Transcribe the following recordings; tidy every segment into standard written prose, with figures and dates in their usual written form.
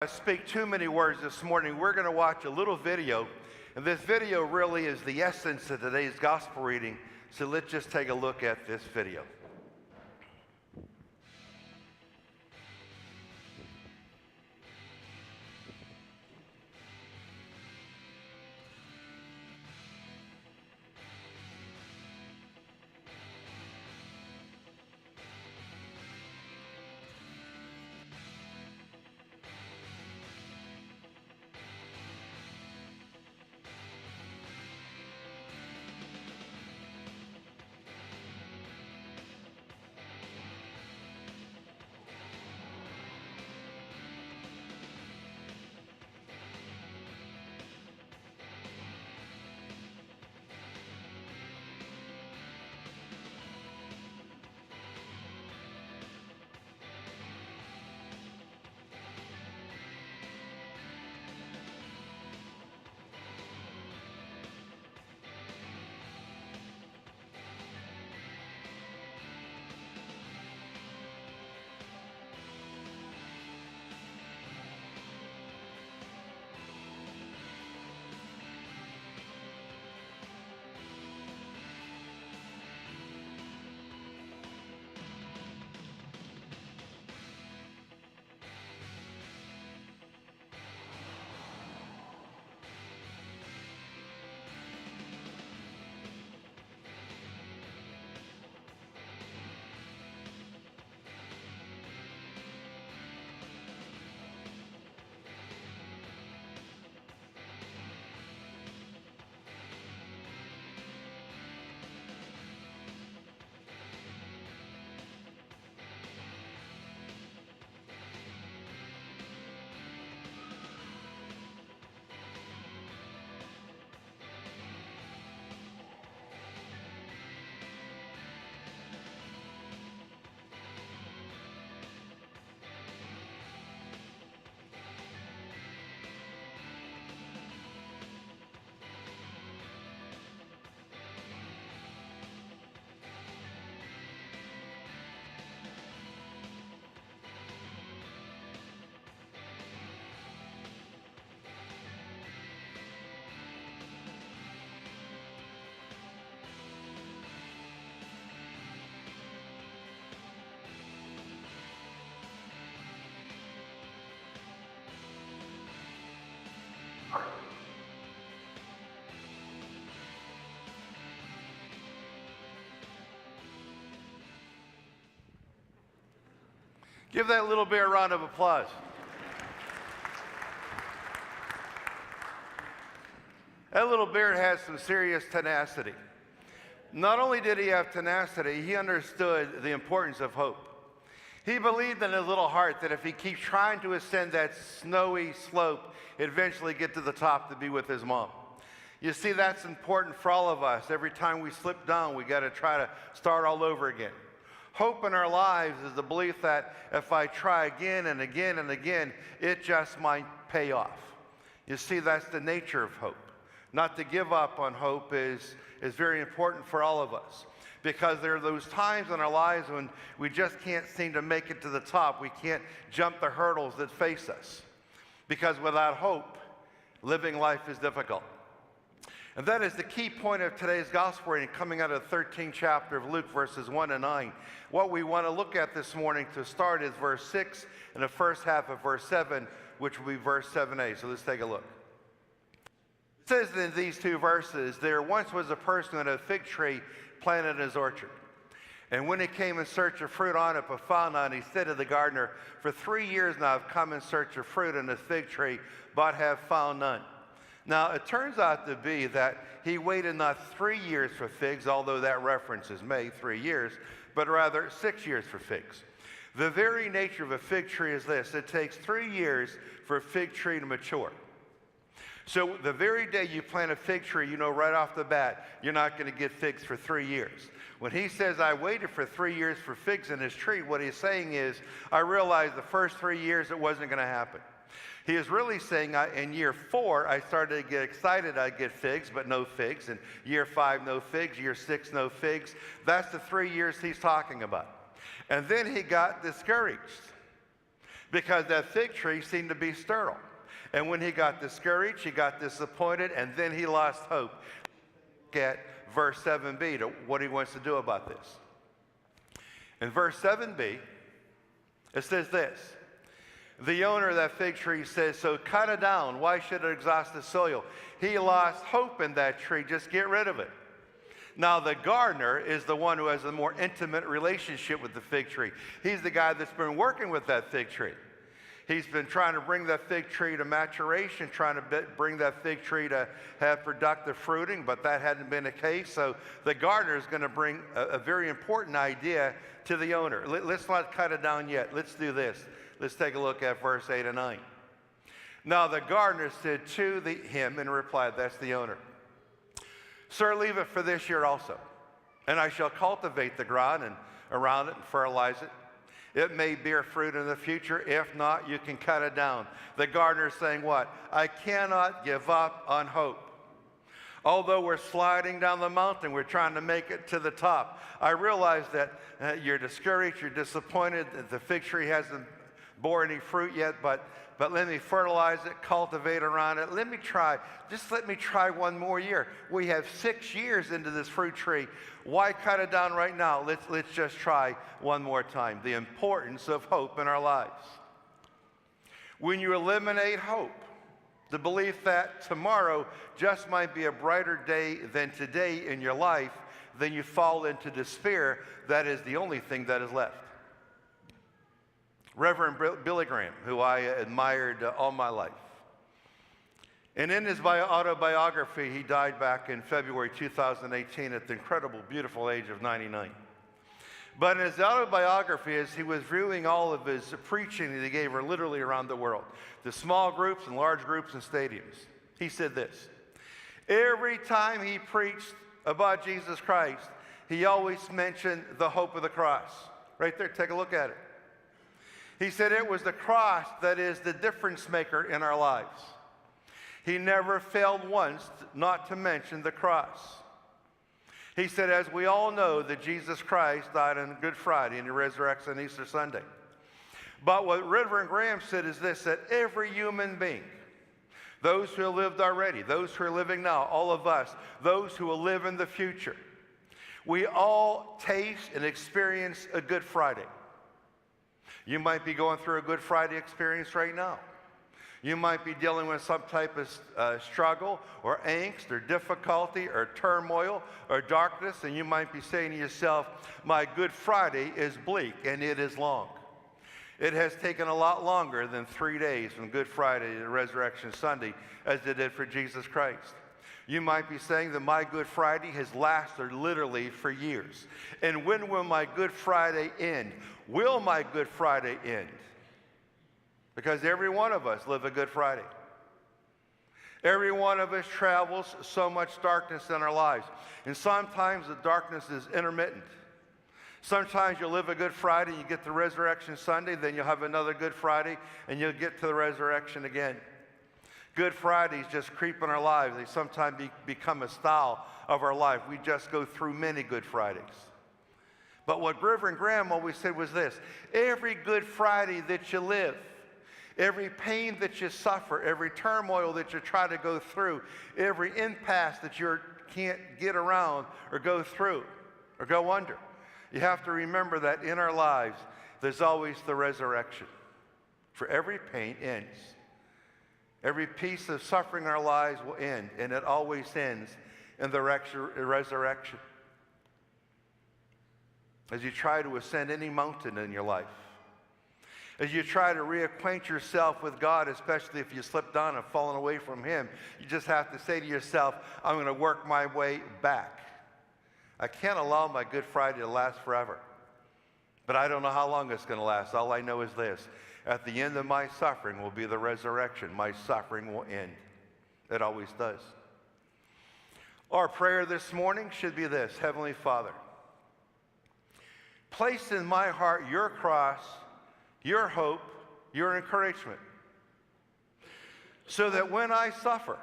I speak too many words this morning. We're going to watch a little video, and this video really is the essence of today's gospel reading. So let's just take a look at this video. Give that little bear a round of applause. That little bear has some serious tenacity. Not only did he have tenacity, he understood the importance of hope. He believed in his little heart that if he keeps trying to ascend that snowy slope, he'd eventually get to the top to be with his mom. You see, that's important for all of us. Every time we slip down, we got to try to start all over again. Hope in our lives is the belief that if I try again and again and again, it just might pay off. You see, that's the nature of hope. Not to give up on hope is very important for all of us, because there are those times in our lives when we just can't seem to make it to the top. We can't jump the hurdles that face us, because without hope, living life is difficult. And that is the key point of today's gospel reading, coming out of the 13th chapter of Luke, verses 1 and 9. What we want to look at this morning to start is verse 6 and the first half of verse 7, which will be verse 7a. So let's take a look. It says in these two verses, there once was a person who had a fig tree planted in his orchard. And when he came in search of fruit on it, but found none, he said to the gardener, for 3 years now I've come in search of fruit on this fig tree, but have found none. Now, it turns out to be that he waited not 3 years for figs, although that reference is made 3 years, but rather 6 years for figs. The very nature of a fig tree is this: it takes 3 years for a fig tree to mature. So the very day you plant a fig tree, you know right off the bat, you're not going to get figs for 3 years. When he says, I waited for 3 years for figs in this tree, what he's saying is, I realized the first 3 years it wasn't going to happen. He is really saying, in year 4, I started to get excited I'd get figs, but no figs. In year 5, no figs. Year 6, no figs. That's the 3 years he's talking about. And then he got discouraged. because that fig tree seemed to be sterile. And when he got discouraged, he got disappointed, and then he lost hope. Look at verse 7b to what he wants to do about this. In verse 7b, it says this. The owner of that fig tree says, so cut it down. Why should it exhaust the soil? He lost hope in that tree. Just get rid of it. Now, the gardener is the one who has a more intimate relationship with the fig tree. He's the guy that's been working with that fig tree. He's been trying to bring that fig tree to maturation, trying to bring that fig tree to have productive fruiting, but that hadn't been the case. So the gardener is going to bring a very important idea to the owner. Let's not cut it down yet. Let's do this. Let's take a look at verse 8 and 9. Now the gardener said to him in reply, that's the owner, sir, leave it for this year also, and I shall cultivate the ground and around it and fertilize it. It may bear fruit in the future. If not, you can cut it down. The gardener is saying what? I cannot give up on hope. Although we're sliding down the mountain, we're trying to make it to the top. I realize that you're discouraged, you're disappointed that the fig tree hasn't bore any fruit yet, but let me fertilize it, cultivate around it. Let me try one more year. We have 6 years into this fruit tree. Why cut it down right now? Let's just try one more time. The importance of hope in our lives. When you eliminate hope, the belief that tomorrow just might be a brighter day than today in your life, then you fall into despair. That is the only thing that is left. Reverend Billy Graham, who I admired all my life. And in his autobiography, he died back in February 2018 at the incredible, beautiful age of 99. But in his autobiography, as he was viewing all of his preaching that he gave literally around the world, to small groups and large groups and stadiums, he said this. Every time he preached about Jesus Christ, he always mentioned the hope of the cross. Right there, take a look at it. He said it was the cross that is the difference maker in our lives. He never failed once not to mention the cross. He said, as we all know, that Jesus Christ died on Good Friday and he resurrects on Easter Sunday. But what Reverend Graham said is this, that every human being, those who have lived already, those who are living now, all of us, those who will live in the future, we all taste and experience a Good Friday. You might be going through a Good Friday experience right now. You might be dealing with some type of struggle or angst or difficulty or turmoil or darkness, and you might be saying to yourself, my Good Friday is bleak and it is long. It has taken a lot longer than 3 days from Good Friday to Resurrection Sunday as it did for Jesus Christ. You might be saying that my Good Friday has lasted literally for years. And when will my Good Friday end? Will my Good Friday end? Because every one of us live a Good Friday. Every one of us travels so much darkness in our lives. And sometimes the darkness is intermittent. Sometimes you'll live a Good Friday, you get to Resurrection Sunday, then you'll have another Good Friday, and you'll get to the resurrection again. Good Fridays just creep in our lives. They sometimes become a style of our life. We just go through many Good Fridays. But what Reverend Graham always said was this, every Good Friday that you live, every pain that you suffer, every turmoil that you try to go through, every impasse that you can't get around or go through or go under, you have to remember that in our lives, there's always the resurrection. For every pain ends. Every piece of suffering in our lives will end, and it always ends in the resurrection. As you try to ascend any mountain in your life, as you try to reacquaint yourself with God, especially if you slipped down and fallen away from Him, you just have to say to yourself, I'm going to work my way back. I can't allow my Good Friday to last forever, but I don't know how long it's going to last. All I know is this. At the end of my suffering will be the resurrection. My suffering will end. It always does. Our prayer this morning should be this. Heavenly Father, place in my heart your cross, your hope, your encouragement, so that when I suffer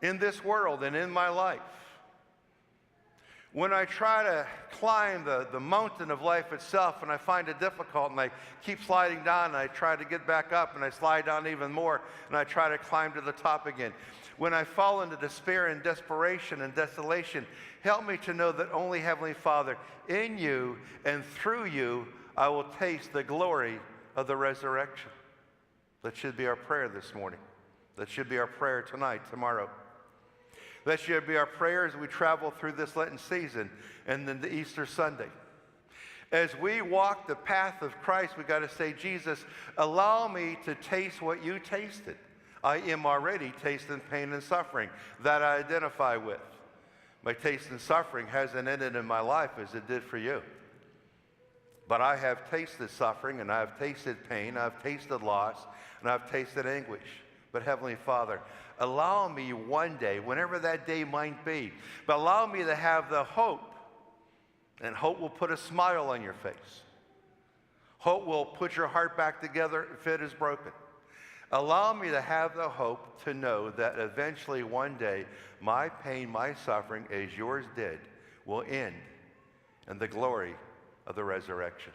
in this world and in my life, When I try to climb the mountain of life itself and I find it difficult and I keep sliding down and I try to get back up and I slide down even more and I try to climb to the top again. When I fall into despair and desperation and desolation, help me to know that only Heavenly Father, in you and through you, I will taste the glory of the resurrection. That should be our prayer this morning. That should be our prayer tonight, tomorrow. That should be our prayer as we travel through this Lenten season and then the Easter Sunday. As we walk the path of Christ, we got to say, Jesus, allow me to taste what you tasted. I am already tasting pain and suffering that I identify with. My taste and suffering hasn't ended in my life as it did for you. But I have tasted suffering, and I have tasted pain, I've tasted loss, and I've tasted anguish. But Heavenly Father, allow me one day, whenever that day might be, but allow me to have the hope, and hope will put a smile on your face. Hope will put your heart back together if it is broken. Allow me to have the hope to know that eventually one day my pain, my suffering, as yours did, will end in the glory of the resurrection.